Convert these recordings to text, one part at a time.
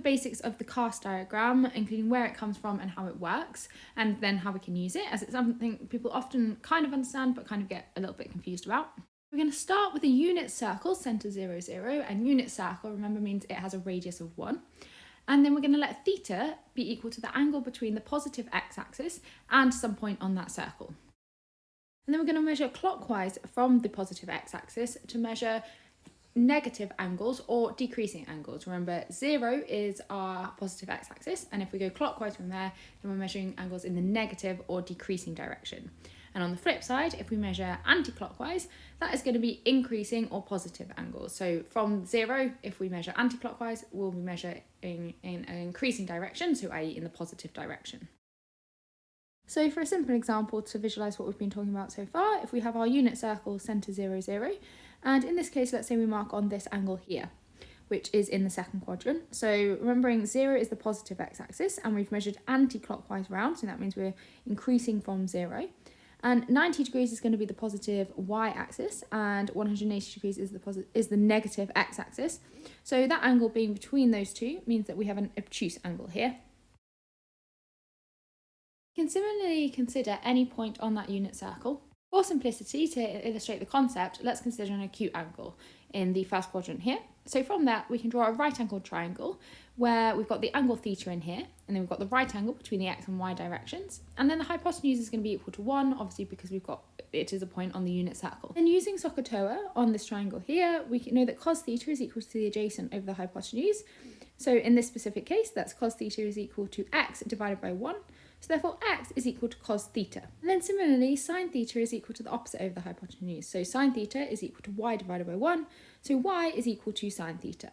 basics of the cast diagram, including where it comes from and how it works, and then how we can use it, as it's something people often kind of understand but kind of get a little bit confused about. We're going to start with a unit circle, centre 0, 0, and unit circle, remember, means it has a radius of 1. And then we're going to let theta be equal to the angle between the positive x-axis and some point on that circle. And then we're going to measure clockwise from the positive x-axis to measure negative angles or decreasing angles. Remember, 0 is our positive x-axis, and if we go clockwise from there, then we're measuring angles in the negative or decreasing direction. And on the flip side, if we measure anti-clockwise, that is going to be increasing or positive angles. So from 0, if we measure anti-clockwise, we'll be measuring in an increasing direction, so i.e. in the positive direction. So for a simple example to visualise what we've been talking about so far, if we have our unit circle centre 0, 0, and in this case, let's say we mark on this angle here, which is in the second quadrant. So remembering 0 is the positive x-axis, and we've measured anti-clockwise round, so that means we're increasing from 0. And 90 degrees is going to be the positive y-axis, and 180 degrees is the negative x-axis. So that angle being between those two means that we have an obtuse angle here. We can similarly consider any point on that unit circle. For simplicity, to illustrate the concept, let's consider an acute angle in the first quadrant here. So from that, we can draw a right-angled triangle where we've got the angle theta in here, and then we've got the right angle between the x and y directions. And then the hypotenuse is going to be equal to 1, obviously because it is a point on the unit circle. And using SOHCAHTOA on this triangle here, we can know that cos theta is equal to the adjacent over the hypotenuse. So in this specific case, that's cos theta is equal to x divided by 1. So therefore x is equal to cos theta. And then similarly, sine theta is equal to the opposite over the hypotenuse. So sine theta is equal to y divided by 1. So y is equal to sine theta.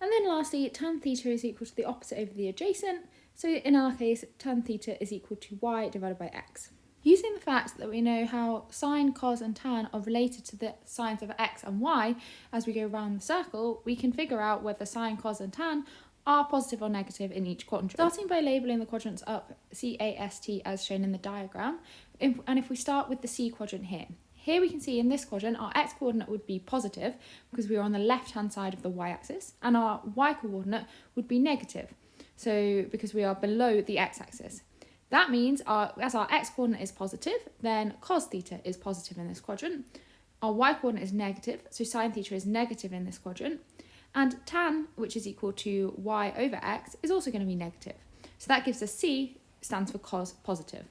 And then lastly, tan theta is equal to the opposite over the adjacent. So in our case, tan theta is equal to y divided by x. Using the fact that we know how sine, cos and tan are related to the sines of x and y as we go around the circle, we can figure out whether sine, cos and tan are positive or negative in each quadrant. Starting by labelling the quadrants up CAST as shown in the diagram, and if we start with the C quadrant here we can see in this quadrant our x coordinate would be positive because we are on the left hand side of the y-axis, and our y coordinate would be negative, so because we are below the x-axis. That means as our x coordinate is positive, then cos theta is positive in this quadrant. Our y coordinate is negative, so sine theta is negative in this quadrant. And tan, which is equal to y over x, is also going to be negative. So that gives us C stands for cos positive.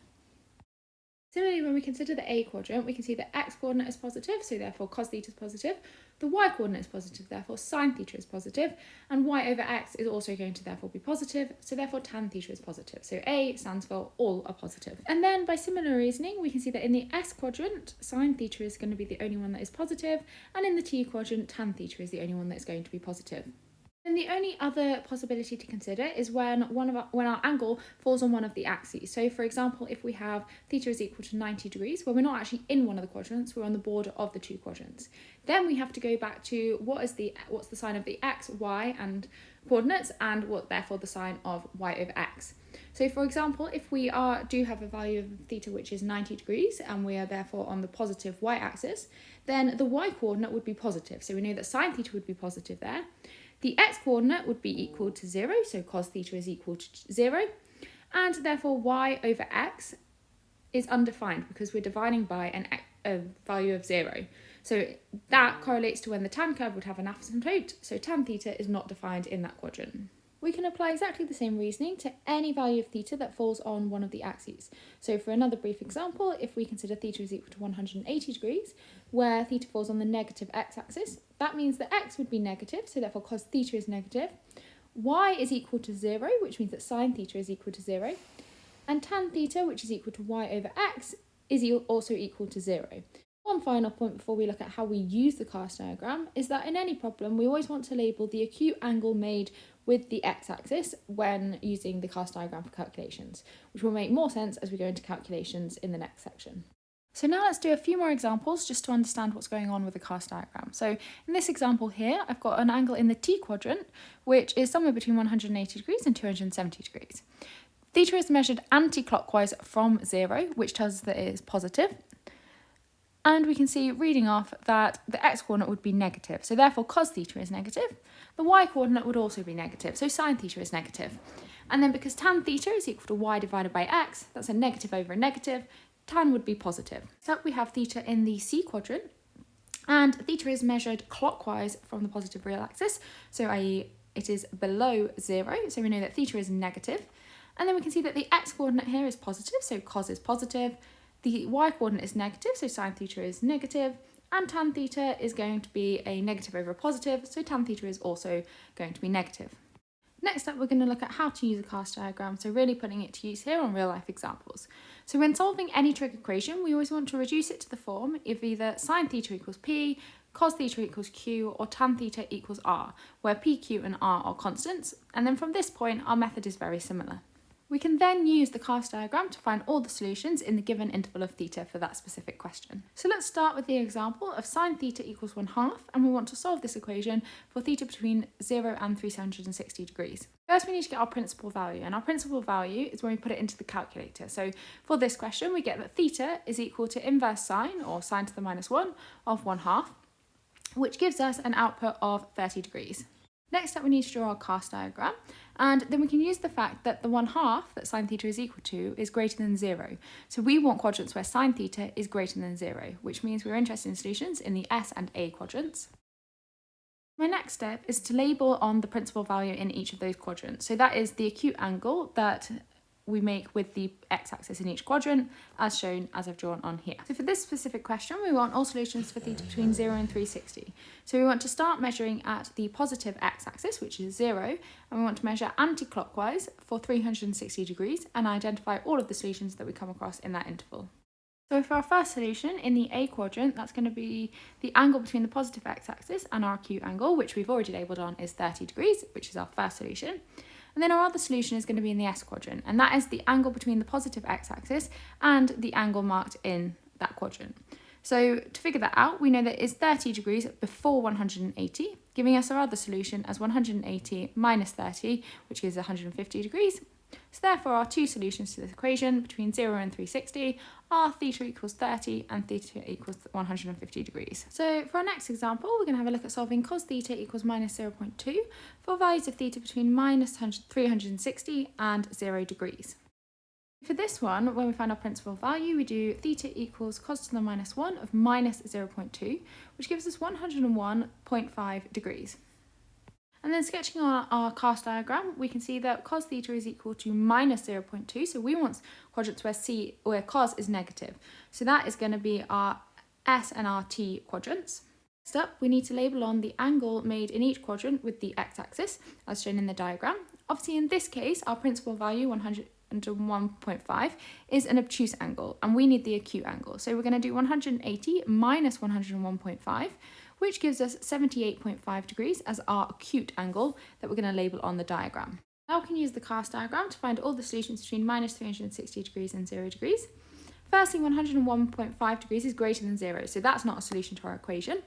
Similarly, when we consider the A quadrant, we can see that x coordinate is positive, so therefore cos theta is positive. The y coordinate is positive, therefore sine theta is positive. And y over x is also going to therefore be positive, so therefore tan theta is positive. So A stands for all are positive. And then by similar reasoning, we can see that in the S quadrant, sine theta is going to be the only one that is positive, and in the T quadrant, tan theta is the only one that's going to be positive. And the only other possibility to consider is when our angle falls on one of the axes. So for example, if we have theta is equal to 90 degrees, where we're not actually in one of the quadrants, we're on the border of the two quadrants. Then we have to go back to what's the sign of the x, y and coordinates, and therefore the sign of y over x. So for example, if we do have a value of theta which is 90 degrees and we are therefore on the positive y-axis, then the y-coordinate would be positive. So we know that sine theta would be positive there. The x-coordinate would be equal to 0, so cos theta is equal to 0, and therefore y over x is undefined because we're dividing by a value of 0. So that correlates to when the tan curve would have an asymptote, so tan theta is not defined in that quadrant. We can apply exactly the same reasoning to any value of theta that falls on one of the axes. So for another brief example, if we consider theta is equal to 180 degrees, where theta falls on the negative x-axis, that means that x would be negative, so therefore cos theta is negative. Y is equal to 0, which means that sine theta is equal to 0. And tan theta, which is equal to y over x, is also equal to 0. One final point before we look at how we use the cast diagram is that in any problem, we always want to label the acute angle made with the x-axis when using the cast diagram for calculations, which will make more sense as we go into calculations in the next section. So now let's do a few more examples just to understand what's going on with the cast diagram. So in this example here, I've got an angle in the T quadrant, which is somewhere between 180 degrees and 270 degrees. Theta is measured anti-clockwise from 0, which tells us that it is positive. And we can see reading off that the x-coordinate would be negative. So therefore cos theta is negative. The y-coordinate would also be negative. So sin theta is negative. And then because tan theta is equal to y divided by x, that's a negative over a negative, tan would be positive. So we have theta in the C quadrant. And theta is measured clockwise from the positive real axis. So i.e. it is below 0. So we know that theta is negative. And then we can see that the x-coordinate here is positive. So cos is positive. The y-coordinate is negative, so sin theta is negative, and tan theta is going to be a negative over a positive, so tan theta is also going to be negative. Next up, we're going to look at how to use a cast diagram, so really putting it to use here on real-life examples. So when solving any trig equation, we always want to reduce it to the form of either sin theta equals p, cos theta equals q, or tan theta equals r, where p, q, and r are constants, and then from this point, our method is very similar. We can then use the cast diagram to find all the solutions in the given interval of theta for that specific question. So let's start with the example of sin theta equals 1/2, and we want to solve this equation for theta between 0 and 360 degrees. First, we need to get our principal value, and our principal value is when we put it into the calculator. So for this question, we get that theta is equal to inverse sine, or sine to the minus 1, of 1/2, which gives us an output of 30 degrees. Next up, we need to draw our cast diagram, and then we can use the fact that the 1/2 that sin theta is equal to is greater than 0. So we want quadrants where sin theta is greater than 0, which means we're interested in solutions in the S and A quadrants. My next step is to label on the principal value in each of those quadrants. So that is the acute angle that we make with the x-axis in each quadrant, as shown as I've drawn on here. So for this specific question, we want all solutions for theta between 0 and 360. So we want to start measuring at the positive x-axis, which is 0, and we want to measure anti-clockwise for 360 degrees and identify all of the solutions that we come across in that interval. So for our first solution, in the A quadrant, that's going to be the angle between the positive x-axis and our acute angle, which we've already labelled on is 30 degrees, which is our first solution. And then our other solution is going to be in the S quadrant, and that is the angle between the positive x-axis and the angle marked in that quadrant. So to figure that out, we know that it's 30 degrees before 180, giving us our other solution as 180 minus 30, which gives 150 degrees. So therefore our two solutions to this equation between 0 and 360 are theta equals 30 and theta equals 150 degrees. So for our next example, we're going to have a look at solving cos theta equals minus 0.2 for values of theta between minus 360 and 0 degrees. For this one, when we find our principal value, we do theta equals cos to the minus 1 of minus 0.2, which gives us 101.5 degrees. And then sketching on our cast diagram, we can see that cos theta is equal to minus 0.2. So we want quadrants where cos is negative. So that is going to be our S and our T quadrants. Next up, we need to label on the angle made in each quadrant with the x-axis, as shown in the diagram. Obviously, in this case, our principal value, 101.5, is an obtuse angle, and we need the acute angle. So we're going to do 180 minus 101.5, which gives us 78.5 degrees as our acute angle that we're going to label on the diagram. Now we can use the cast diagram to find all the solutions between minus 360 degrees and 0 degrees. Firstly, 101.5 degrees is greater than 0, so that's not a solution to our equation.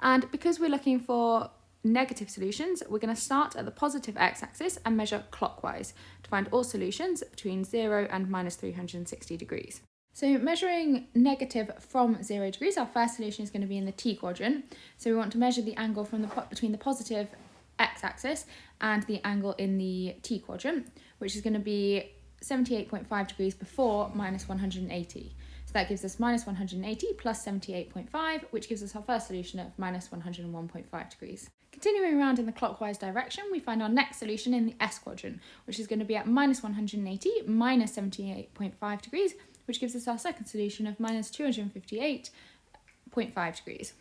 And because we're looking for negative solutions, we're going to start at the positive x-axis and measure clockwise to find all solutions between 0 and minus 360 degrees. So measuring negative from 0 degrees, our first solution is going to be in the T quadrant. So we want to measure the angle from between the positive x-axis and the angle in the T quadrant, which is going to be 78.5 degrees before minus 180. So that gives us minus 180 plus 78.5, which gives us our first solution of minus 101.5 degrees. Continuing around in the clockwise direction, we find our next solution in the S quadrant, which is going to be at minus 180 minus 78.5 degrees, which gives us our second solution of minus 258.5 degrees.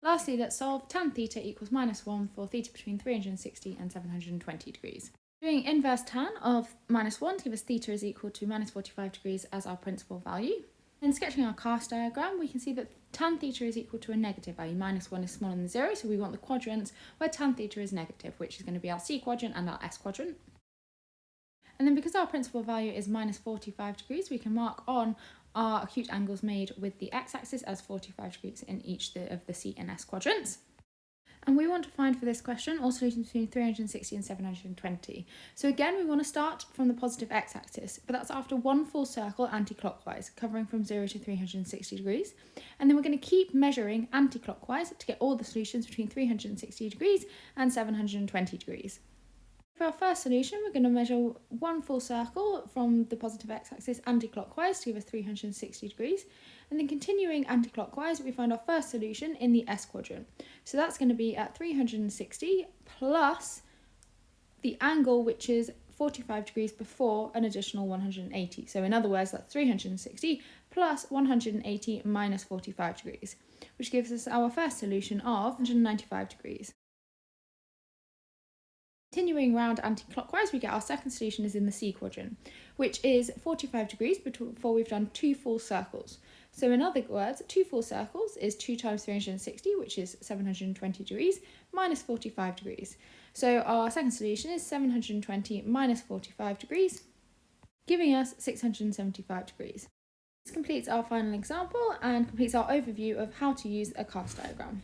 Lastly, let's solve tan theta equals minus 1 for theta between 360 and 720 degrees. Doing inverse tan of minus 1 to give us theta is equal to minus 45 degrees as our principal value. And sketching our cast diagram, we can see that tan theta is equal to a negative value. Minus 1 is smaller than 0, so we want the quadrants where tan theta is negative, which is going to be our C quadrant and our S quadrant. And then because our principal value is minus 45 degrees, we can mark on our acute angles made with the x-axis as 45 degrees in each of the C and S quadrants. And we want to find for this question all solutions between 360 and 720. So again, we want to start from the positive x-axis, but that's after one full circle anti-clockwise, covering from 0 to 360 degrees. And then we're going to keep measuring anti-clockwise to get all the solutions between 360 degrees and 720 degrees. For our first solution, we're going to measure one full circle from the positive x-axis anti-clockwise to give us 360 degrees. And then continuing anti-clockwise, we find our first solution in the S quadrant. So that's going to be at 360 plus the angle, which is 45 degrees before an additional 180. So in other words, that's 360 plus 180 minus 45 degrees, which gives us our first solution of 195 degrees. Continuing round anti-clockwise, we get our second solution is in the C quadrant, which is 45 degrees before we've done two full circles. So in other words, two full circles is 2 times 360, which is 720 degrees, minus 45 degrees. So our second solution is 720 minus 45 degrees, giving us 675 degrees. This completes our final example and completes our overview of how to use a cast diagram.